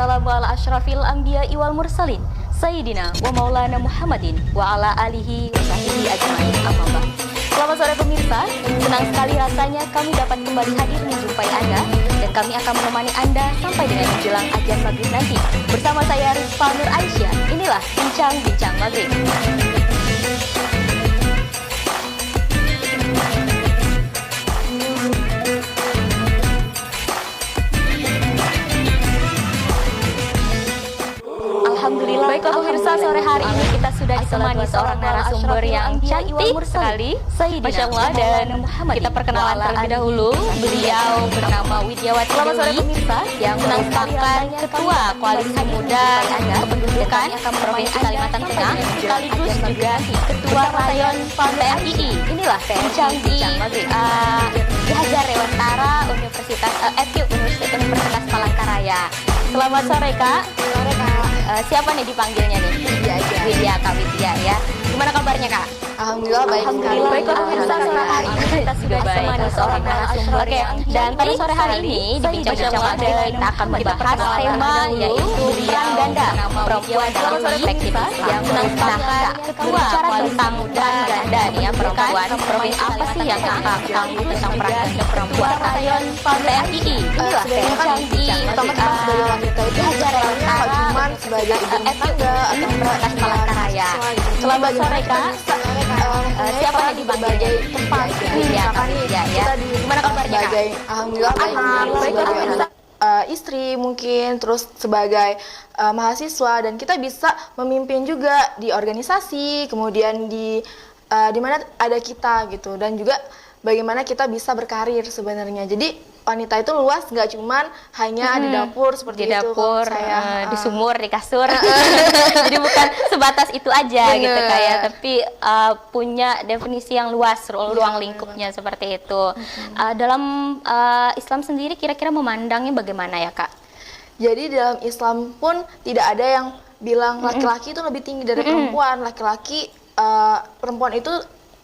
wassalamu ala asyrafil anbiya'i wal mursalin Sayyidina wa maulana Muhammadin wa ala alihi wa sahbihi ajma'in amma ba'd. Selamat sore pemirsa, senang sekali rasanya kami dapat kembali hadir menjumpai Anda dan kami akan menemani Anda sampai dengan menjelang azan maghrib nanti. Bersama saya Rizfa Nur Aisyah, inilah Bincang-Bincang Maghrib. Alhamdulillah, baiklah pemirsa, sore hari ini kita sudah ditemani seorang narasumber yang cantik sekali, Masya Allah, dan kita perkenalan terlebih dahulu. Beliau bernama Widyawati Dewi yang merupakan Ketua Koalisi Muda Kependudukan Provinsi Kalimantan Tengah, sekaligus juga Ketua Rayon PMII. Inilah Bincang-Bincang Maghrib di Hajar Dewantara Universitas Universitas Palangkaraya. Selamat sore Kak. Sore Kak. Siapa nih dipanggilnya nih? Widya aja. Widya, Kak Widya ya. Gimana kabarnya Kak? Alhamdulillah baik sekali. Baik, pemirsa, sore hari ini kita sudah ditemani seorang narasumber. Oke, dan pada sore hari ini di Bincang-Bincang Maghrib kita akan membahas tema yaitu peran ganda perempuan dalam perspektif yang berbicara tentang peran ganda nih ya, perempuan provinsi apa sih yang kakak ketahui tentang peran ganda perempuan Rayon PMII? Inilah Bincang-Bincang Pertama kita sebagai wanita itu caranya nggak cuma sebagai ibu rumah tangga atau Universitas Palangkaraya. Selamat sore Kak. Siapa yang di berbagai tempat misalkan nih ya. kita di Gimana kabarnya Kak? sebagai alhamdulillah baik sebagai anak istri mungkin, terus sebagai mahasiswa, dan kita bisa memimpin juga di organisasi, kemudian di mana ada kita gitu, dan juga bagaimana kita bisa berkarir sebenarnya. Jadi wanita itu luas, nggak cuman hanya di dapur seperti di itu. dapur, Saya di sumur, di kasur. Jadi bukan sebatas itu aja gitu kayak, tapi punya definisi yang luas, ruang lingkupnya seperti itu. Dalam Islam sendiri kira-kira memandangnya bagaimana ya Kak? Jadi dalam Islam pun tidak ada yang bilang laki-laki itu lebih tinggi dari perempuan. Laki-laki, perempuan itu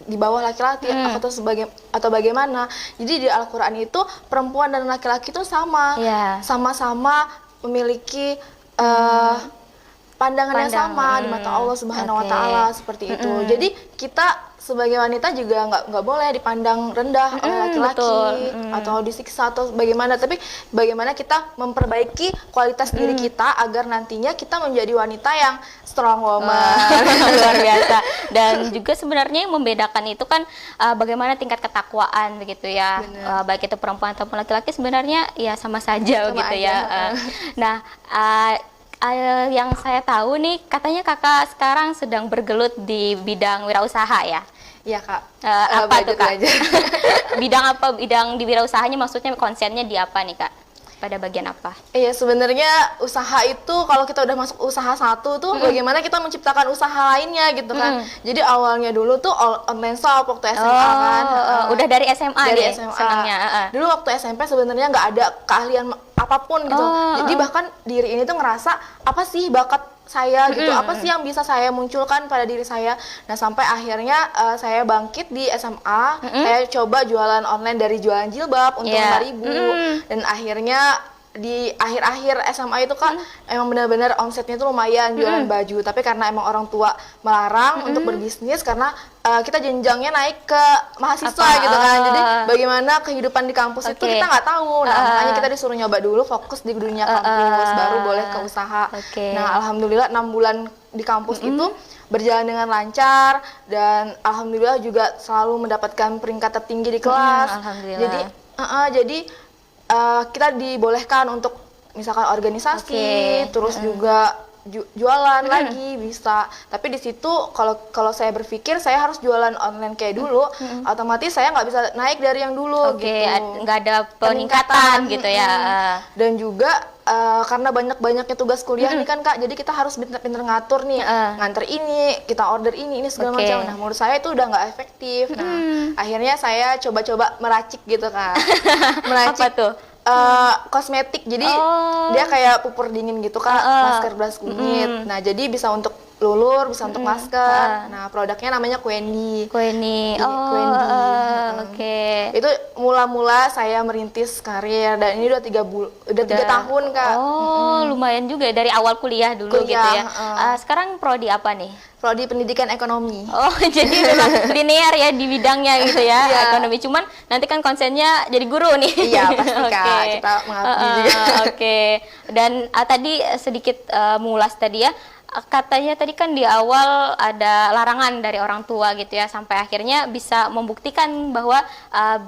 di bawah laki-laki atau bagaimana. Jadi di Al-Qur'an itu perempuan dan laki-laki itu sama. Sama-sama memiliki pandangan yang sama di mata Allah Subhanahu wa taala seperti itu. Jadi kita sebagai wanita juga nggak boleh dipandang rendah oleh laki-laki atau disiksa atau bagaimana, tapi bagaimana kita memperbaiki kualitas diri kita agar nantinya kita menjadi wanita yang strong woman. Luar biasa. Dan juga sebenarnya yang membedakan itu kan bagaimana tingkat ketakwaan begitu ya. Baik itu perempuan ataupun laki-laki sebenarnya ya sama saja sama gitu aja. ya. Nah, yang saya tahu nih katanya kakak sekarang sedang bergelut di bidang wirausaha ya. Iya Kak. Apa tuh Kak? Aja. Bidang apa? Bidang di wirausahanya maksudnya konsennya di apa nih Kak? Pada bagian apa? Iya, sebenarnya usaha itu kalau kita udah masuk usaha satu tuh bagaimana kita menciptakan usaha lainnya gitu kan. Jadi awalnya dulu tuh online shop waktu SMA kan. Udah dari SMA dari deh SMA. senangnya. Dulu waktu SMP sebenarnya nggak ada keahlian apapun gitu. Jadi bahkan diri ini tuh ngerasa apa sih bakat saya gitu, apa sih yang bisa saya munculkan pada diri saya. Nah sampai akhirnya saya bangkit di SMA, saya coba jualan online dari jualan jilbab untuk 5.000 dan akhirnya di akhir-akhir SMA itu kan emang benar-benar omsetnya tuh lumayan jualan baju, tapi karena emang orang tua melarang untuk berbisnis karena kita jenjangnya naik ke mahasiswa gitu kan. Jadi bagaimana kehidupan di kampus itu kita nggak tahu. Nah makanya kita disuruh nyoba dulu, fokus di dunia kampus, baru boleh ke usaha. Nah alhamdulillah 6 bulan di kampus itu berjalan dengan lancar, dan alhamdulillah juga selalu mendapatkan peringkat tertinggi di kelas. Jadi kita dibolehkan untuk misalkan organisasi, terus juga jualan lagi bisa. Tapi di situ kalau saya berpikir saya harus jualan online kayak dulu, otomatis saya nggak bisa naik dari yang dulu gitu. Nggak ada peningkatan gitu ya. Dan juga karena banyak-banyaknya tugas kuliah nih kan Kak, jadi kita harus pinter-pinter ngatur nih, nganter ini, kita order ini segala macam. Nah menurut saya itu udah nggak efektif. Nah akhirnya saya coba-coba meracik gitu Kak. Meracik. Apa tuh? Kosmetik, jadi dia kayak pupur dingin gitu Kak, masker beras kunyit. Nah jadi bisa untuk lulur, bisa untuk masker. Nah, produknya namanya Quendi. Quendi. Oh, Quendi. oke. Itu mula-mula saya merintis karir dan ini udah 3 tahun, Kak. Oh, lumayan juga dari awal kuliah dulu gitu ya. Sekarang prodi apa nih? Prodi Pendidikan Ekonomi. Oh, jadi memang linear ya di bidangnya gitu ya, ekonomi. Cuman nanti kan konsennya jadi guru nih. Iya, pasti Kak. Kita mengabdi juga. Oke. Dan tadi sedikit mengulas tadi ya, katanya tadi kan di awal ada larangan dari orang tua gitu ya, sampai akhirnya bisa membuktikan bahwa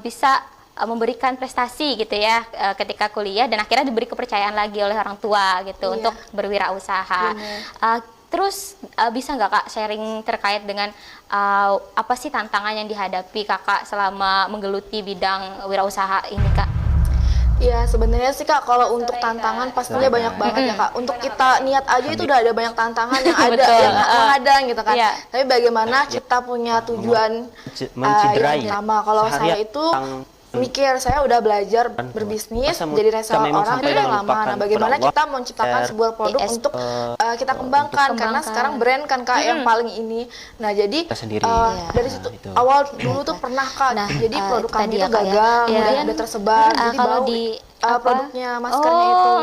bisa memberikan prestasi gitu ya ketika kuliah, dan akhirnya diberi kepercayaan lagi oleh orang tua gitu untuk berwirausaha. Terus bisa nggak Kak sharing terkait dengan apa sih tantangan yang dihadapi Kakak selama menggeluti bidang wirausaha ini, Kak? Ya sebenarnya sih Kak, kalau untuk tantangan pastinya banyak banget ya Kak. Untuk kita niat aja itu udah ada banyak tantangan yang ada yang menghadang gitu kan. Tapi bagaimana kita punya tujuan yang sama. Kalau saya itu mikir, saya udah belajar berbisnis, jadi reseller orang itu udah lama. Nah, bagaimana kita menciptakan sebuah produk untuk kita kembangkan, karena sekarang brand kan Kak yang paling ini. Nah, jadi dari situ awal dulu tuh pernah Kak, jadi produk kami itu gagal, kemudian udah tersebar, jadi kalau bau di produknya, maskernya itu.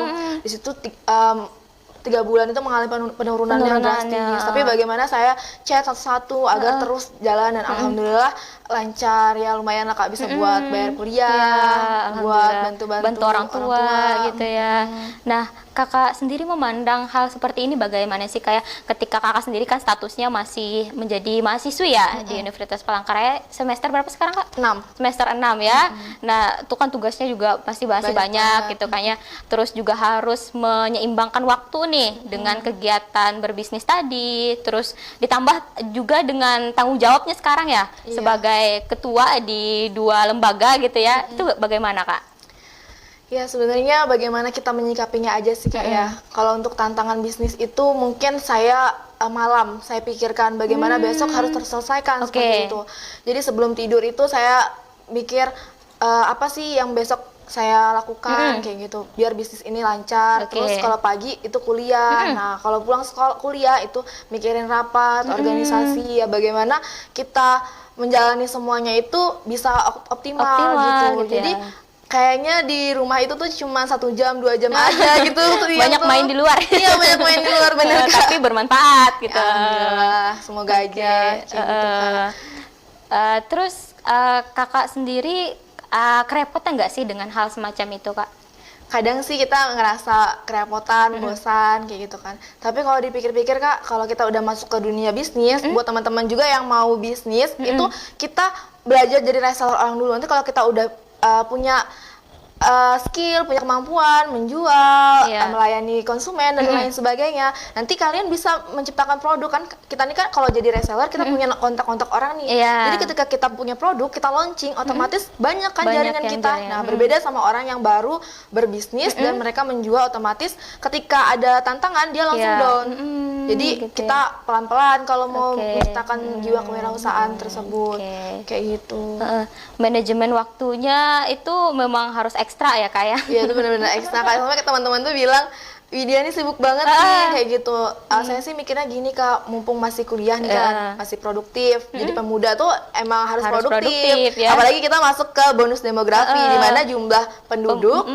Di situ 3 bulan itu mengalami penurunan yang drastis. Tapi bagaimana saya chat satu-satu agar terus jalan, dan alhamdulillah lancar ya, lumayan lah Kak, bisa buat bayar kuliah, buat bantu orang tua gitu ya. Nah, Kakak sendiri memandang hal seperti ini bagaimana sih, kayak ketika Kakak sendiri kan statusnya masih menjadi mahasiswi ya di Universitas Palangkaraya, semester berapa sekarang Kak? 6. Semester 6 ya. Nah, itu kan tugasnya juga masih banyak gitu kayaknya. Terus juga harus menyeimbangkan waktu nih dengan kegiatan berbisnis tadi, terus ditambah juga dengan tanggung jawabnya sekarang ya sebagai ketua di 2 lembaga gitu ya. Itu bagaimana Kak? Ya sebenarnya bagaimana kita menyikapinya aja sih Kak ya. Kalau untuk tantangan bisnis itu mungkin saya malam saya pikirkan bagaimana besok harus terselesaikan seperti itu. Jadi sebelum tidur itu saya mikir apa sih yang besok saya lakukan kayak gitu biar bisnis ini lancar. Terus kalau pagi itu kuliah. Nah, kalau pulang sekolah kuliah itu mikirin rapat, organisasi ya, bagaimana kita menjalani semuanya itu bisa optimal gitu. Jadi kayaknya di rumah itu tuh cuma 1 jam 2 jam aja gitu. Banyak main di luar. Iya, banyak main di luar bener tapi bermanfaat gitu. Alhamdulillah, semoga aja gitu, Kak. Terus Kakak sendiri kerepotan nggak sih dengan hal semacam itu Kak? Kadang sih kita ngerasa kerepotan, bosan kayak gitu kan. Tapi kalau dipikir-pikir Kak, kalau kita udah masuk ke dunia bisnis, buat teman-teman juga yang mau bisnis, itu kita belajar jadi reseller orang dulu. Nanti kalau kita udah punya skill, punya kemampuan menjual, melayani konsumen dan lain sebagainya, nanti kalian bisa menciptakan produk kan. Kita nih kan kalau jadi reseller kita punya kontak-kontak orang nih. Jadi ketika kita punya produk, kita launching, otomatis banyak kan jaringan kita. Nah, berbeda sama orang yang baru berbisnis dan mereka menjual, otomatis ketika ada tantangan dia langsung down. Jadi kita pelan-pelan kalau mau menciptakan jiwa kewirausahaan tersebut. Kayak gitu. Manajemen waktunya itu memang harus ekstra ya Kak ya? Iya, itu benar-benar ekstra Kak. Sampai teman-teman tuh bilang, Widya ini sibuk banget nih kayak gitu. Saya sih mikirnya gini Kak, mumpung masih kuliah nih kan, masih produktif. Jadi pemuda tuh emang harus produktif ya? Apalagi kita masuk ke bonus demografi, di mana jumlah penduduk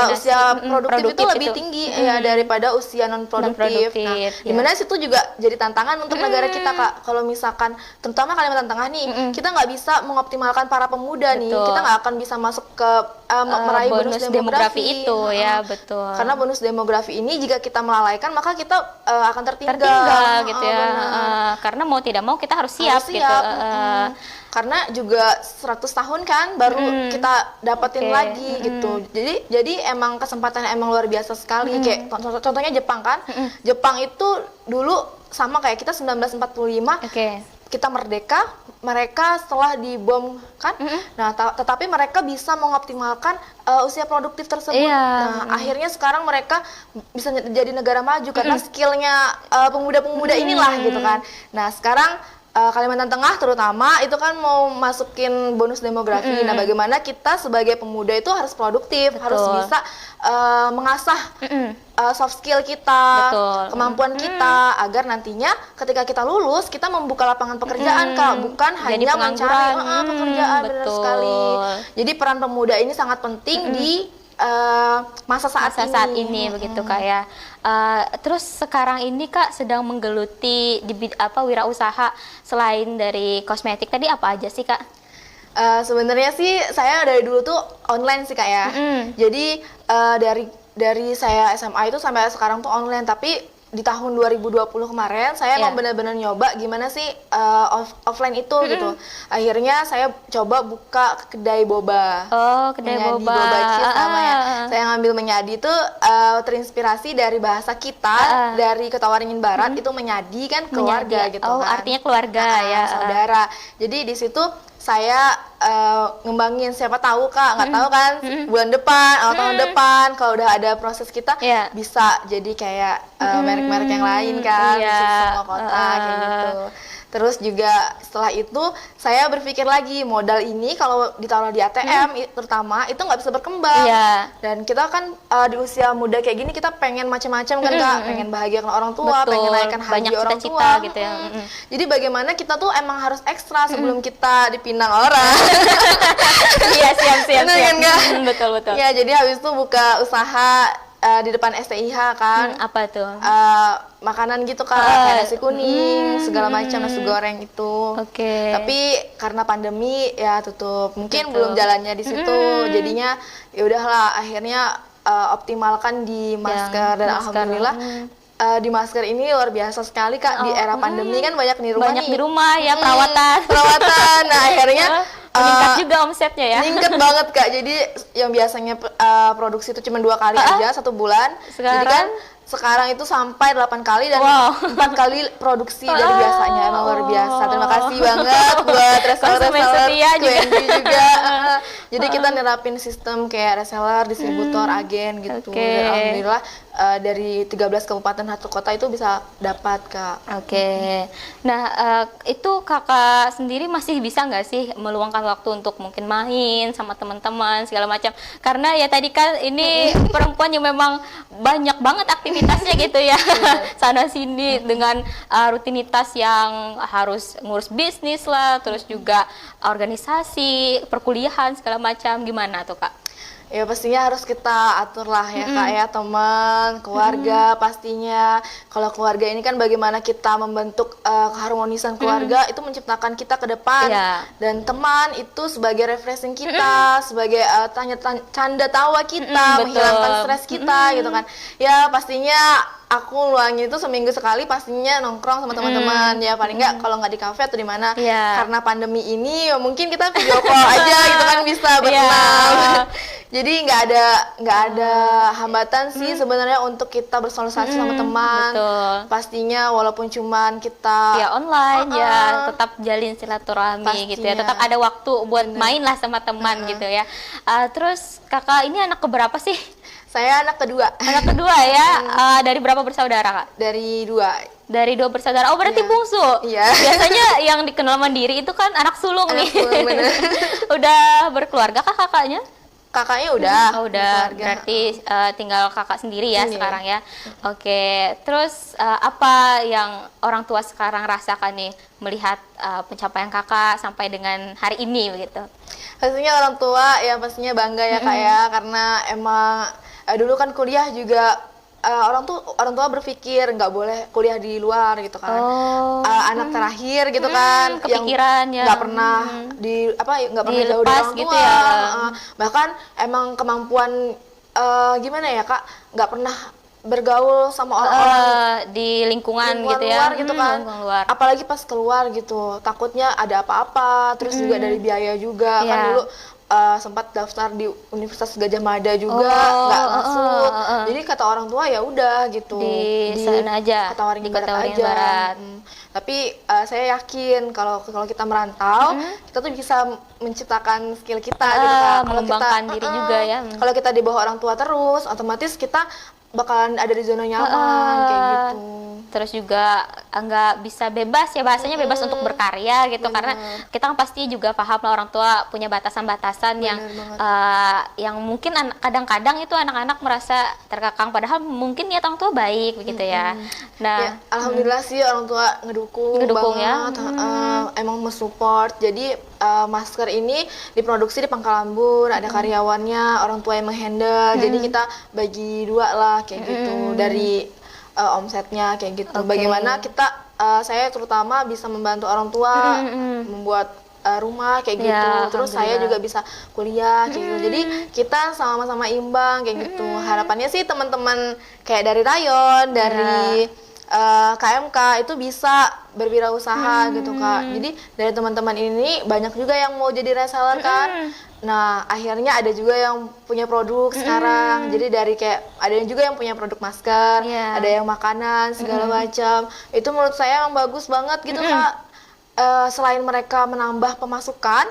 usia produktif itu lebih tinggi ya daripada usia non produktif. Nah, dimana situ juga jadi tantangan untuk negara kita Kak. Kalau misalkan, terutama Kalimantan Tengah nih, kita nggak bisa mengoptimalkan para pemuda nih. Kita nggak akan bisa masuk ke meraih bonus demografi itu ya, betul. Karena bonus demografi ini jika kita melalaikan maka kita akan tertinggal gitu ya. Karena mau tidak mau kita harus siap gitu. Karena juga 100 tahun kan baru kita dapetin lagi gitu. Jadi emang kesempatannya emang luar biasa sekali. Kayak contohnya Jepang kan. Jepang itu dulu sama kayak kita 1945. Kita merdeka, mereka setelah dibom kan. Nah, tetapi mereka bisa mengoptimalkan usia produktif tersebut. Nah, akhirnya sekarang mereka bisa jadi negara maju karena skillnya pemuda-pemuda inilah gitu kan. Nah, sekarang Kalimantan Tengah terutama itu kan mau masukin bonus demografi. Nah, bagaimana kita sebagai pemuda itu harus produktif, harus bisa mengasah soft skill kita, kemampuan kita, agar nantinya ketika kita lulus kita membuka lapangan pekerjaan, Kak, bukan hanya mencari pekerjaan. Benar sekali. Jadi peran pemuda ini sangat penting di masa saat ini begitu Kak ya. Terus sekarang ini Kak sedang menggeluti di wirausaha selain dari kosmetik tadi apa aja sih Kak? Sebenarnya sih saya dari dulu tuh online sih Kak ya. Jadi dari saya SMA itu sampai sekarang tuh online, tapi di tahun 2020 kemarin saya mau benar-benar nyoba gimana sih offline itu gitu. Akhirnya saya coba buka kedai boba. Kedai Menyadi, boba. Boba cheese namanya. Saya ngambil Menyadi itu terinspirasi dari bahasa kita dari Ketawaringin Barat, itu menyadi kan keluarga gitu kan. Artinya keluarga ya. Saudara. Jadi di situ saya ngembangin, siapa tahu Kak, nggak tahu kan bulan depan atau tahun depan kalau udah ada proses kita bisa jadi kayak merek-merek yang lain kan, semua kota kayak gitu. Terus juga setelah itu saya berpikir lagi, modal ini kalau ditaruh di ATM terutama itu nggak bisa berkembang. Dan kita kan di usia muda kayak gini kita pengen macam-macam kan Kak, pengen bahagiakan orang tua, pengen naikkan haji orang tua gitu ya. Jadi bagaimana kita tuh emang harus ekstra sebelum kita dipinang orang. Iya, siap. Betul. Ya, jadi habis itu buka usaha di depan STIH kan. Apa tuh? Makanan gitu Kak, kayak nasi kuning, segala macam, nasi goreng itu. Tapi karena pandemi ya tutup. Mungkin belum jalannya di situ. Jadinya ya udahlah, akhirnya optimalkan di masker, dan alhamdulillah di masker ini luar biasa sekali Kak. Di era pandemi kan banyak di rumah di rumah ya, perawatan. Nah, akhirnya meningkat juga omsetnya ya. Meningkat banget Kak. Jadi yang biasanya produksi itu cuma 2 kali aja 1 bulan. Jadi kan sekarang itu sampai 8 kali dan 4 kali produksi dari biasanya. Emang luar biasa. Terima kasih banget buat reseller, QNB juga. Jadi kita nerapin sistem kayak reseller, distributor, agen gitu. Dan alhamdulillah dari 13 kabupaten 1 kota itu bisa dapat Kak. Nah itu Kakak sendiri masih bisa nggak sih meluangkan waktu untuk mungkin main sama teman-teman segala macam? Karena ya tadi kan ini perempuan yang memang banyak banget aktivitasnya gitu ya. Sana sini dengan rutinitas yang harus ngurus bisnis lah, terus juga organisasi, perkuliahan segala macam. Gimana tuh Kak? Ya pastinya harus kita atur lah ya Kak ya, teman, keluarga pastinya. Kalau keluarga ini kan bagaimana kita membentuk keharmonisan keluarga, itu menciptakan kita ke depan. Dan teman itu sebagai refreshing kita, sebagai canda tawa kita, menghilangkan stres kita gitu kan. Ya pastinya aku luangin itu seminggu sekali pastinya nongkrong sama teman-teman ya, paling nggak kalau nggak di kafe atau di mana. Karena pandemi ini mungkin kita video call aja gitu kan, bisa berenang. Jadi nggak ada hambatan sih sebenarnya untuk kita bersosialisasi sama teman. Pastinya walaupun cuman kita online ya tetap jalin silaturahmi gitu ya, tetap ada waktu buat main lah sama teman gitu ya. Terus Kakak ini anak keberapa sih? Saya anak kedua. Anak kedua ya. Dari berapa bersaudara Kak? Dari 2. Dari 2 bersaudara. Oh berarti bungsu. Biasanya yang dikenal mandiri itu kan anak sulung nih. Bener. Udah berkeluarga kah kakaknya? Kakaknya udah. Udah. Berarti tinggal kakak sendiri ya sekarang ya. Terus apa yang orang tua sekarang rasakan nih melihat pencapaian kakak sampai dengan hari ini begitu? Pastinya orang tua ya pastinya bangga ya Kak ya, karena emang dulu kan kuliah juga orang tua berpikir nggak boleh kuliah di luar gitu kan. Anak terakhir gitu kan, kepikiran yang nggak pernah nggak pernah jauh dari orang tua gitu ya. Bahkan emang kemampuan gimana ya Kak, nggak pernah bergaul sama orang-orang di lingkungan gitu luar ya, gitu kan. Apalagi pas keluar gitu takutnya ada apa-apa, terus juga dari biaya juga kan. Dulu sempat daftar di Universitas Gadjah Mada juga nggak masuk. Jadi kata orang tua ya udah gitu di sana aja, Ketawaringin Barat. Tapi saya yakin kalau kita merantau kita tuh bisa menciptakan skill kita gitu kan. Mengembangkan diri juga ya. Kalau kita di bawah orang tua terus otomatis kita bakalan ada di zona nyaman kayak gitu. Terus juga nggak bisa bebas ya, bahasanya bebas untuk berkarya gitu. Karena kita kan pasti juga paham lah orang tua punya batasan-batasan yang mungkin kadang-kadang itu anak-anak merasa terkekang, padahal mungkin niat orang tua baik begitu ya. Nah, ya, alhamdulillah sih orang tua ngedukung banget, emang mensupport. Jadi masker ini diproduksi di Pangkalan Bun, ada karyawannya, orang tua yang menghandle. Jadi kita bagi dua lah kayak gitu dari omsetnya kayak gitu. Bagaimana kita saya terutama bisa membantu orang tua membuat rumah kayak gitu. Terus saya juga bisa kuliah kayak gitu. Jadi kita sama-sama imbang kayak gitu. Harapannya sih teman-teman kayak dari Rayon, dari KMK itu bisa berwirausaha gitu Kak. Jadi dari teman-teman ini banyak juga yang mau jadi reseller kan. Nah akhirnya ada juga yang punya produk sekarang. Jadi dari kayak ada yang juga yang punya produk masker, ada yang makanan segala macam. Itu menurut saya emang bagus banget gitu Kak. Selain mereka menambah pemasukan,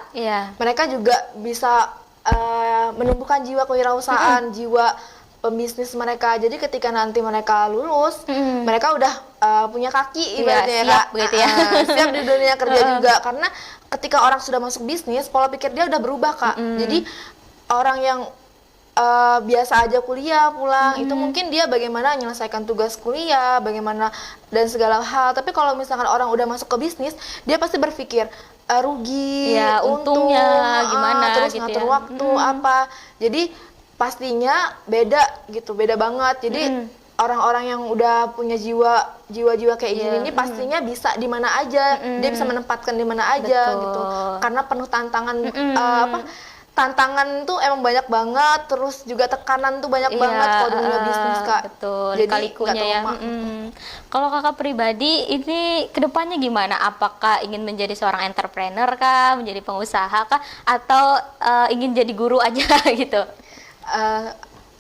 mereka juga bisa menumbuhkan jiwa kewirausahaan, jiwa pembisnis mereka. Jadi ketika nanti mereka lulus, mereka udah punya kaki ibaratnya siap, gitu ya. Siap di dunia kerja juga. Karena ketika orang sudah masuk bisnis, pola pikir dia udah berubah Kak. Jadi orang yang biasa aja kuliah pulang, itu mungkin dia bagaimana menyelesaikan tugas kuliah, bagaimana dan segala hal. Tapi kalau misalkan orang udah masuk ke bisnis, dia pasti berpikir rugi, untungnya gimana terus gitu ngatur ya. waktu apa. Jadi pastinya beda gitu, beda banget. Jadi orang-orang yang udah punya jiwa-jiwa kayak gini ini pastinya bisa di mana aja, dia bisa menempatkan di mana aja gitu. Karena penuh tantangan tantangan tuh emang banyak banget, terus juga tekanan tuh banyak banget kalau di dunia bisnis Kak. Betul, jadi kalikunya ya. Kalau Kakak pribadi ini kedepannya gimana? Apakah ingin menjadi seorang entrepreneur kah, menjadi pengusaha kah, atau ingin jadi guru aja gitu?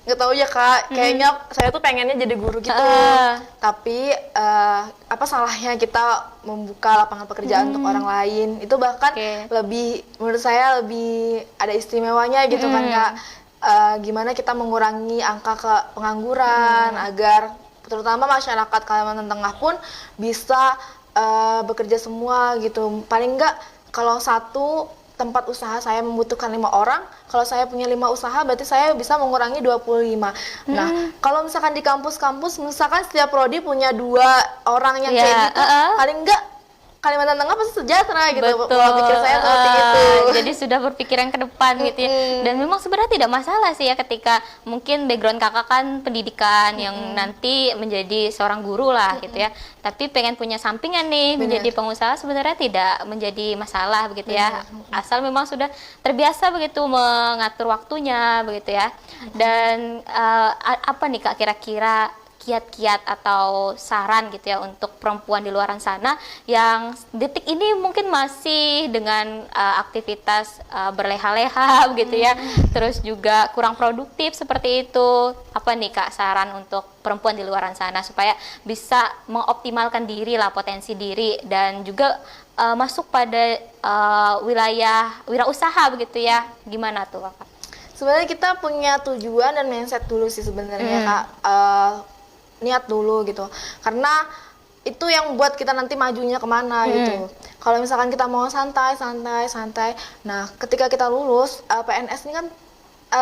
Nggak tahu ya Kak, kayaknya saya tuh pengennya jadi guru gitu. Tapi apa salahnya kita membuka lapangan pekerjaan untuk orang lain? Itu bahkan lebih, menurut saya lebih ada istimewanya gitu kan Kak. Gimana kita mengurangi angka pengangguran agar terutama masyarakat Kalimantan Tengah pun bisa bekerja semua gitu. Paling nggak kalau satu tempat usaha saya membutuhkan 5 orang, kalau saya punya 5 usaha berarti saya bisa mengurangi 25. Nah, kalau misalkan di kampus-kampus misalkan setiap prodi punya 2 orang yang kayak gitu, paling enggak Kalimantan Tengah pasti sejahtera gitu. Pola pikir saya seperti itu. Jadi sudah berpikiran ke depan gitu ya. Dan memang sebenarnya tidak masalah sih ya ketika mungkin background Kakak kan pendidikan yang nanti menjadi seorang guru lah gitu ya. Tapi pengen punya sampingan nih menjadi pengusaha sebenarnya tidak menjadi masalah begitu ya. Asal memang sudah terbiasa begitu mengatur waktunya begitu ya. Dan apa nih Kak kira-kira kiat-kiat atau saran gitu ya untuk perempuan di luaran sana yang detik ini mungkin masih dengan aktivitas berleha-leha gitu ya, terus juga kurang produktif seperti itu. Apa nih Kak saran untuk perempuan di luaran sana supaya bisa mengoptimalkan diri lah, potensi diri, dan juga masuk pada wilayah wirausaha begitu ya. Gimana tuh Kak? Sebenarnya kita punya tujuan dan mindset dulu sih sebenarnya Kak. Niat dulu gitu, karena itu yang buat kita nanti majunya kemana gitu. Kalau misalkan kita mau santai, nah ketika kita lulus PNS ini kan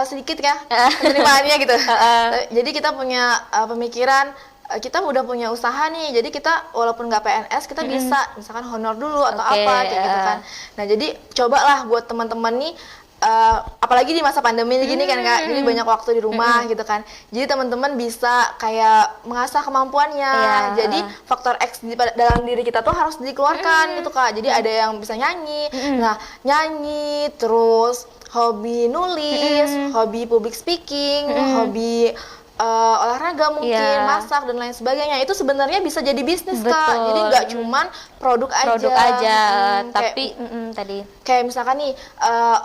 sedikit ya penerimaannya gitu. Jadi kita punya pemikiran kita udah punya usaha nih, jadi kita walaupun nggak PNS kita bisa misalkan honor dulu atau apa kayak gitu kan. Nah jadi cobalah buat teman-teman nih, apalagi di masa pandemi gini kan Kak, jadi banyak waktu di rumah gitu kan. Jadi teman-teman bisa kayak mengasah kemampuannya. Jadi faktor X dalam diri kita tuh harus dikeluarkan gitu Kak. Jadi ada yang bisa nyanyi, nah nyanyi, terus hobi nulis, hobi public speaking, hobi olahraga mungkin, masak dan lain sebagainya. Itu sebenarnya bisa jadi bisnis Kak. Jadi nggak cuman produk aja. Tapi tadi kayak misalkan nih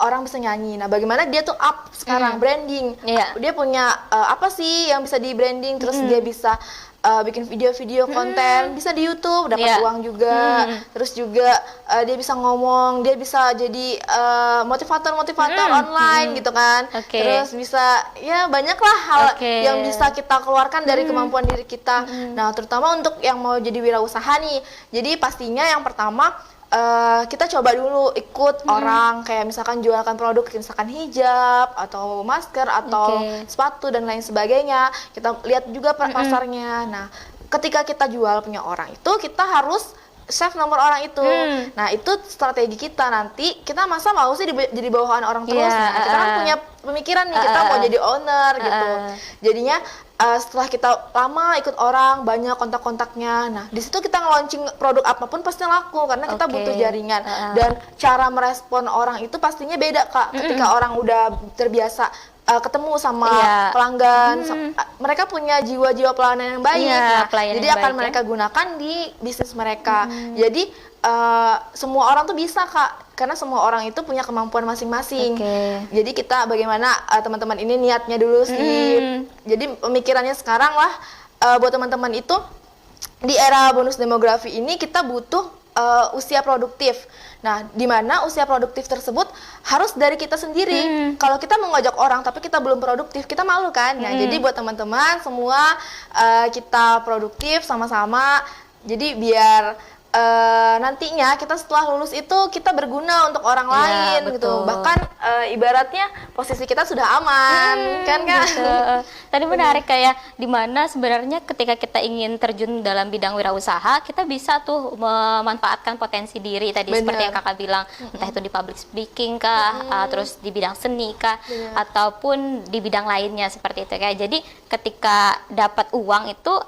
orang bisa nyanyi. Nah, bagaimana dia tuh up sekarang branding. Dia punya apa sih yang bisa di branding, terus dia bisa bikin video-video konten, bisa di YouTube dapat uang juga. Terus juga dia bisa ngomong, dia bisa jadi motivator online gitu kan. Terus bisa ya banyak lah hal yang bisa kita keluarkan dari kemampuan diri kita. Nah, terutama untuk yang mau jadi wirausaha nih. Jadi pastinya yang pertama kita coba dulu ikut orang kayak misalkan jualkan produk misalkan hijab atau masker atau sepatu dan lain sebagainya. Kita lihat juga pasarnya. Nah, ketika kita jual punya orang itu kita harus save nomor orang itu. Nah, itu strategi kita nanti. Kita masa mau sih jadi bawahan orang terus. Nah, kita kan punya pemikiran nih kita mau jadi owner gitu. Jadinya setelah kita lama ikut orang, banyak kontak-kontaknya. Nah, di situ kita nge-launching produk apapun pasti laku karena kita butuh jaringan. Dan cara merespon orang itu pastinya beda, Kak. Ketika orang udah terbiasa ketemu sama pelanggan, mereka punya jiwa-jiwa pelayanan yang baik. Jadi akan mereka gunakan di bisnis mereka. Jadi semua orang tuh bisa, Kak, karena semua orang itu punya kemampuan masing-masing. Jadi kita bagaimana teman-teman ini niatnya dulu sih. Jadi pemikirannya sekarang lah buat teman-teman itu di era bonus demografi ini kita butuh usia produktif. Nah, di mana usia produktif tersebut harus dari kita sendiri. Kalau kita mau ngajak orang tapi kita belum produktif, kita malu kan? Nah, jadi buat teman-teman semua kita produktif sama-sama. Jadi biar nantinya kita setelah lulus itu kita berguna untuk orang lain gitu. Bahkan ibaratnya posisi kita sudah aman, kan Kak? Tadi menarik kayak dimana sebenarnya ketika kita ingin terjun dalam bidang wirausaha, kita bisa tuh memanfaatkan potensi diri tadi seperti yang Kakak bilang, entah itu di public speaking kah, terus di bidang seni kah, ataupun di bidang lainnya seperti itu kayak. Jadi ketika dapat uang itu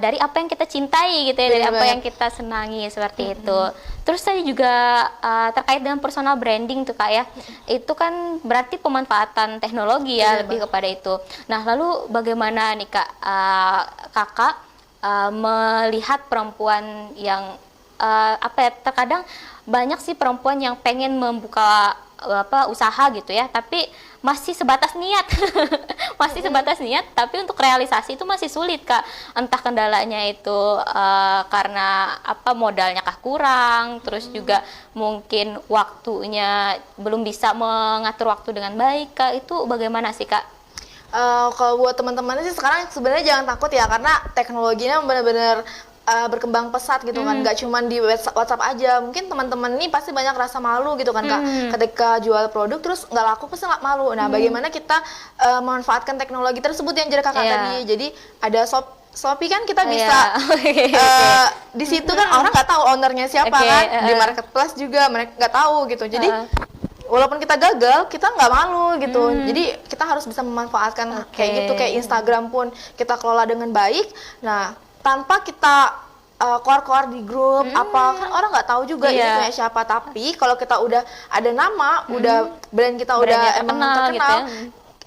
dari apa yang kita cintai gitu ya, dari apa yang kita senangi seperti itu. Terus tadi juga terkait dengan personal branding tuh Kak ya, itu kan berarti pemanfaatan teknologi ya lebih kepada itu. Nah, lalu bagaimana nih Kak, Kakak melihat perempuan yang terkadang banyak sih perempuan yang pengen membuka usaha gitu ya, tapi masih sebatas niat. Masih sebatas niat, tapi untuk realisasi itu masih sulit Kak. Entah kendalanya itu karena modalnya kah kurang, terus juga mungkin waktunya belum bisa mengatur waktu dengan baik Kak. Itu bagaimana sih Kak? Kalau buat teman-teman sih sekarang sebenarnya jangan takut ya, karena teknologinya benar-benar berkembang pesat gitu kan, nggak cuma di WhatsApp aja. Mungkin teman-teman ini pasti banyak rasa malu gitu kan Kak, ketika jual produk terus nggak laku pasti nggak malu. Nah, bagaimana kita memanfaatkan teknologi tersebut yang jadi Kakak tadi. Jadi ada Shopee kan kita bisa di situ kan orang nggak tahu ownernya siapa kan, di marketplace juga mereka nggak tahu gitu. Jadi walaupun kita gagal, kita nggak malu gitu. Jadi kita harus bisa memanfaatkan kayak gitu, kayak Instagram pun kita kelola dengan baik. Nah, tanpa kita keluar-keluar di grup apa, kan orang nggak tahu juga ini punya siapa. Tapi kalau kita udah ada nama, udah brand kita udah emang terkenal gitu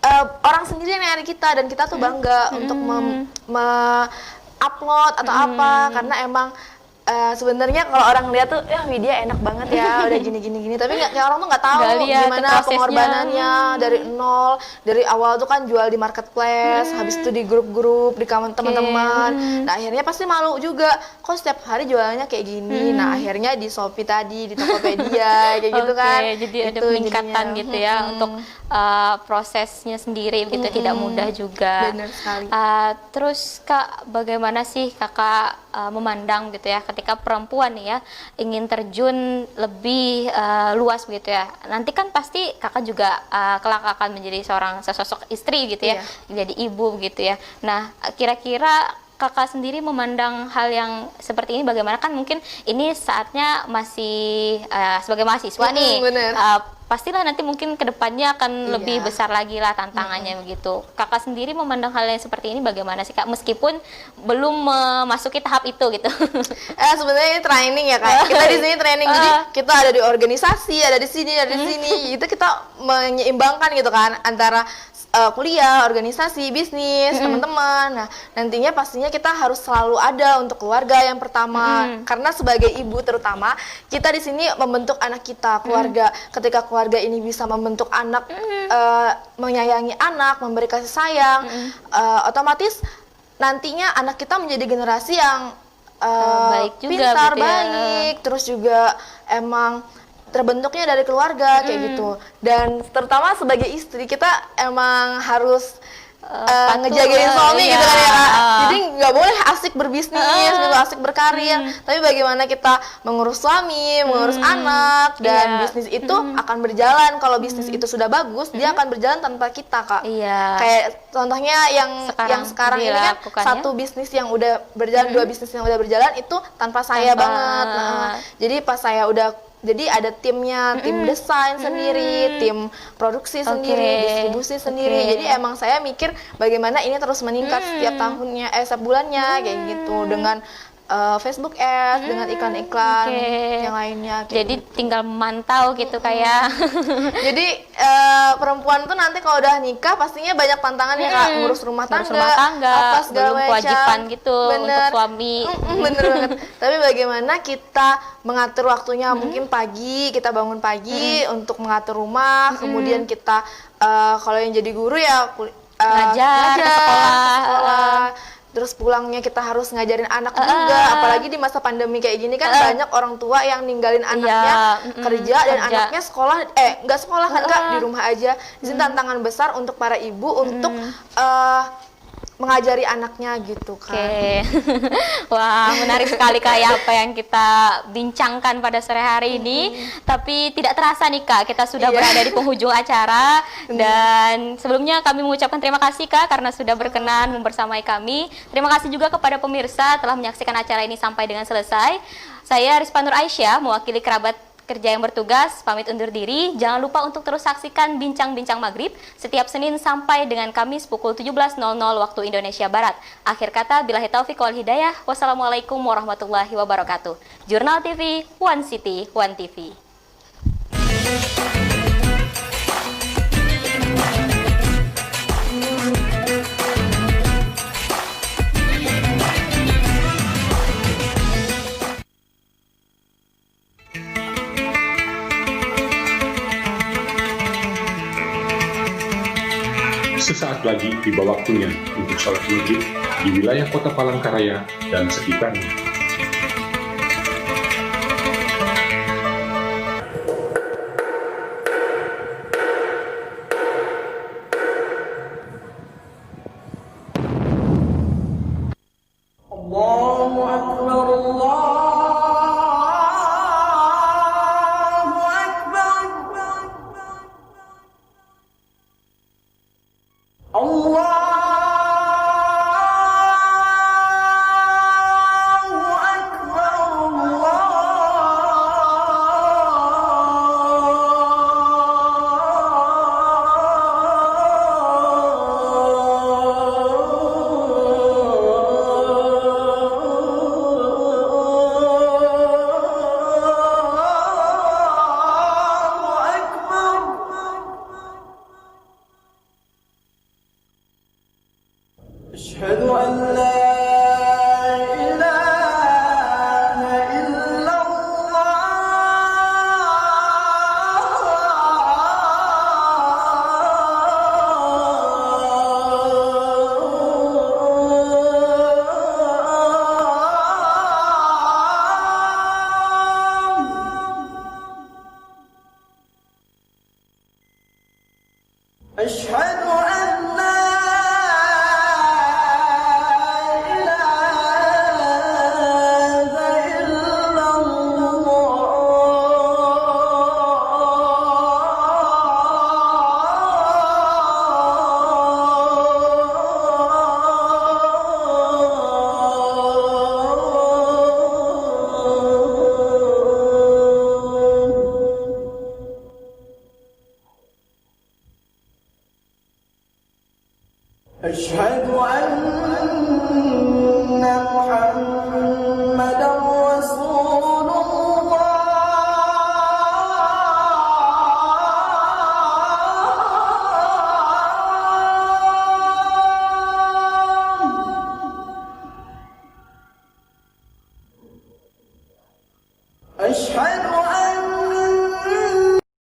ya. Orang sendiri yang nyari kita dan kita tuh bangga untuk upload atau apa, karena emang sebenarnya kalau orang lihat tuh ya Widya enak banget ya udah gini, tapi orang tuh nggak tahu gimana pengorbanannya dari nol, dari awal tuh kan jual di marketplace, habis itu di grup-grup di teman-teman. Nah, akhirnya pasti malu juga, kok setiap hari jualannya kayak gini. Nah, akhirnya di Shopee tadi, di Tokopedia kayak gitu kan. Jadi ada peningkatan gitu ya untuk prosesnya sendiri gitu, tidak mudah juga. Benar sekali. Terus Kak, bagaimana sih Kakak memandang gitu ya ketika perempuan nih ya ingin terjun lebih luas begitu ya, nanti kan pasti Kakak juga kelak akan menjadi sesosok istri gitu ya, menjadi ibu gitu ya. Nah, kira-kira Kakak sendiri memandang hal yang seperti ini bagaimana? Kan mungkin ini saatnya masih sebagai mahasiswa nih, pastilah nanti mungkin kedepannya akan lebih besar lagi lah tantangannya begitu. Kakak sendiri memandang hal yang seperti ini bagaimana sih Kak, meskipun belum memasuki tahap itu gitu? Sebenarnya ini training ya Kak. Kita di sini training, jadi kita ada di organisasi, ada di sini, itu kita menyeimbangkan gitu kan antara kuliah, organisasi, bisnis, teman-teman. Nah, nantinya pastinya kita harus selalu ada untuk keluarga yang pertama. Karena sebagai ibu terutama, kita di sini membentuk anak kita, keluarga. Ketika keluarga ini bisa membentuk anak, menyayangi anak, memberi kasih sayang, otomatis nantinya anak kita menjadi generasi yang baik juga, pintar, gitu ya. baik, terus juga emang terbentuknya dari keluarga kayak gitu. Dan terutama sebagai istri kita emang harus ngejagain suami iya. gitu kan ya Kak. Jadi nggak boleh asik berbisnis, gitu, asik berkarir. Tapi bagaimana kita mengurus suami, mengurus anak, dan bisnis itu akan berjalan. Kalau bisnis itu sudah bagus, dia akan berjalan tanpa kita Kak. Iya. Kayak contohnya yang sekarang ini kan dilakukan, satu bisnis yang udah berjalan, dua bisnis yang udah berjalan itu tanpa saya banget. Nah, jadi pas saya udah ada timnya, tim desain sendiri, tim produksi sendiri, distribusi sendiri. Jadi emang saya mikir bagaimana ini terus meningkat setiap tahunnya, setiap bulannya kayak gitu dengan Facebook Ads, dengan iklan-iklan yang lainnya. Jadi tinggal memantau gitu kayak. Jadi perempuan tuh nanti kalau udah nikah pastinya banyak tantangan ya Kak, ngurus rumah tangga, apa segala belum macam. kewajiban gitu untuk suami. Bener banget. Tapi bagaimana kita mengatur waktunya, mungkin pagi kita bangun pagi untuk mengatur rumah, kemudian kita kalau yang jadi guru ya ngajar ke sekolah. Terus pulangnya kita harus ngajarin anak juga, apalagi di masa pandemi kayak gini kan banyak orang tua yang ninggalin anaknya kerja dan anaknya sekolah, nggak sekolah kan Kak, di rumah aja. Di sini tantangan besar untuk para ibu untuk mengajari anaknya gitu kan. Wah, menarik sekali kayak apa yang kita bincangkan pada sore hari ini. Tapi tidak terasa nih Kak, kita sudah berada di penghujung acara. Dan sebelumnya kami mengucapkan terima kasih Kak karena sudah berkenan membersamai kami. Terima kasih juga kepada pemirsa telah menyaksikan acara ini sampai dengan selesai. Saya Rizpa Nur Aisyah, mewakili kerabat kerja yang bertugas, pamit undur diri. Jangan lupa untuk terus saksikan Bincang-Bincang Maghrib setiap Senin sampai dengan Kamis pukul 17.00 waktu Indonesia Barat. Akhir kata, billahi taufiq wal hidayah. Wassalamualaikum warahmatullahi wabarakatuh. Jurnal TV, One City, One TV. Sesaat lagi tiba waktunya untuk sholat maghrib di wilayah kota Palangkaraya dan sekitarnya. Allahu Akbar, Allahu Akbar, Allahu Akbar, أشهد أن لا إله إلا الله أشهد أن لا أشهد أن محمدا رسول الله أشهد